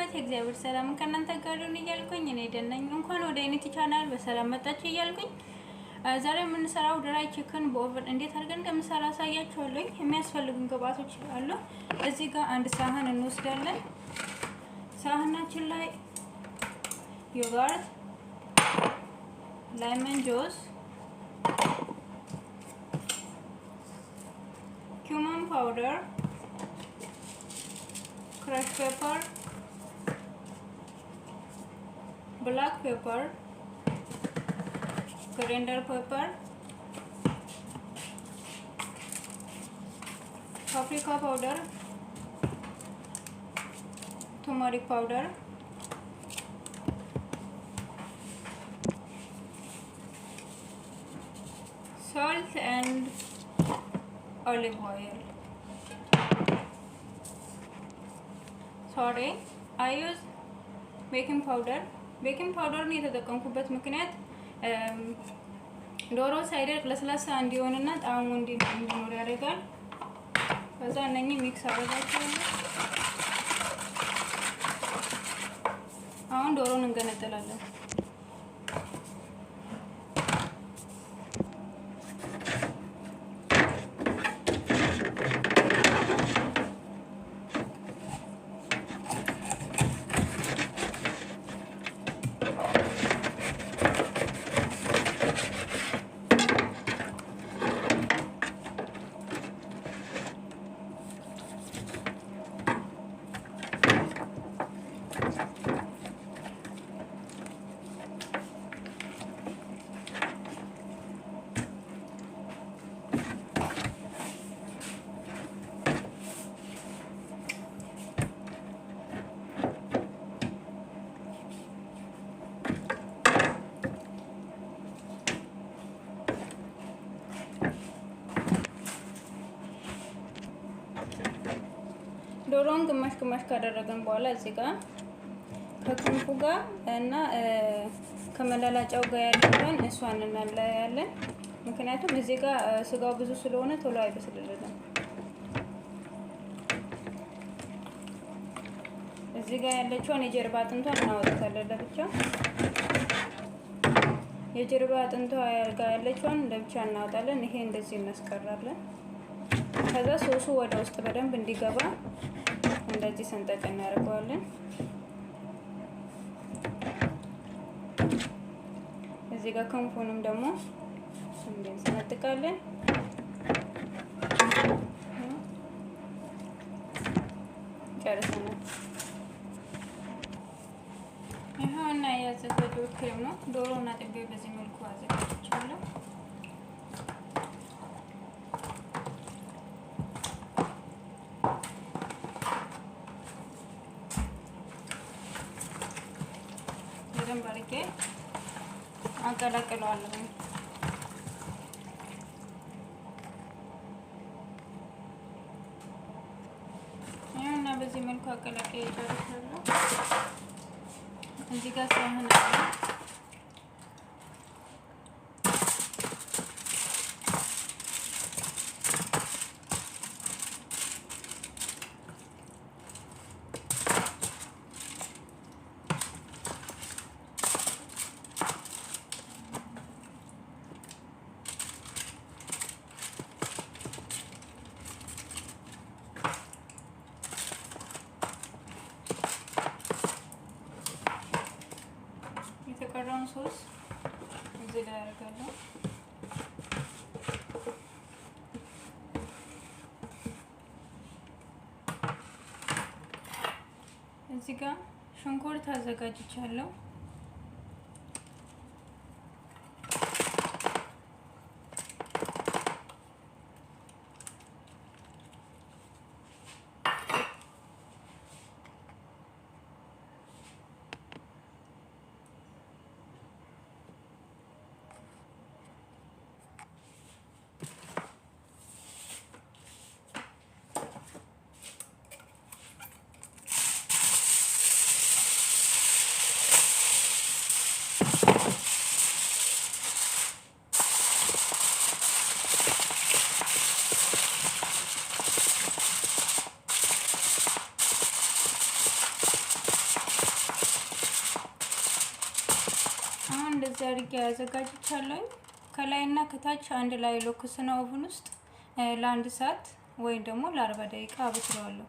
በያላችሁበት የእግዚአብሔር ሰላም ከእናንተ ጋር ይሁን እያልኩኝ እኔ ደነኝ እንኳን ወደ ዩኒቲ ቻናል በሰላም መጣችሁ እያልኩኝ ዛሬ የምንሰራው ድራይ ቺክን በኦቭን እንዴት አድርገን እንደምንሰራ አሳያችኋለሁ። የሚያስፈልጉን ግብአቶች አሉ። እዚህ ጋር አንድ ሳህን እንወስዳለን። ሳህናችን ላይ ዮጋርት፣ ሌመን ጁስ፣ cumin powder, crushed pepper, black pepper, coriander pepper, paprika powder, turmeric powder, salt and olive oil. Sorry, I use baking powder. Baking powder ni የተጠቀምኩበት ምክንያት ዶሮ ሳይደርቅ ለስላሳ እንዲሆንና ጣዕሙ እንዲኖር ያደርጋል። ከዛ እነኚህ ሚክስ አደርጋቸዋለሁ። አሁን ዶሮውን እንገነጥላለን። ዶሮን ግማሽ ካደረገን በኋላ እዚህ ጋር ከክንፉ ጋር እና ከመላላጫው ጋር ያለውን እሷን እናለያለን። ምክንያቱም እዚህ ጋር ስጋው ብዙ ስለሆነ ቶሎ አይበስልልንም። እዚህ ጋር ያለችውን የጀርባ አጥንቷን እናወጣታለን ለብቻ። የጀርባ አጥንቷ ጋር ያለችውን ለብቻ እናወጣለን። ይሄ እንደዚህ እናስቀራለን። ከዛ ሶሱ ወደ ውስጥ በደንብ እንዲገባ እንደዚህ ሰንጠቅ እናደርገዋለን። እዚህ ጋር ክንፉንም ደግሞ እንደዚህ ሰንጥቀਾለን። ጨርሰናል። ይሄውና ያዘጋጀሁት ክሬም ነው። ዶሮና ጥቤ በዚህ መልኩ አዘጋጅቻለሁ። በደንብ አድርጌ አቀላቅለዋለሁ። ይሄውና በዚህ መልኩ አቀላቅዬ ጨርሻለሁ። እዚህ ጋር ሳህን አለ። የተቀረውን ሶስ እዚህ ላይ አደርጋለሁ። እዚህ ጋር ሽንኩርት አዘጋጅቻለሁ። እንደዚህ አድርጌ አዘጋጅቻለሁ። ከላይና ከታች አንድ ላይ ሎክስና ኦቭን ውስጥ ለ1 ሰዓት ወይም ደግሞ ለ40 ደቂቃ አበስለዋለሁ።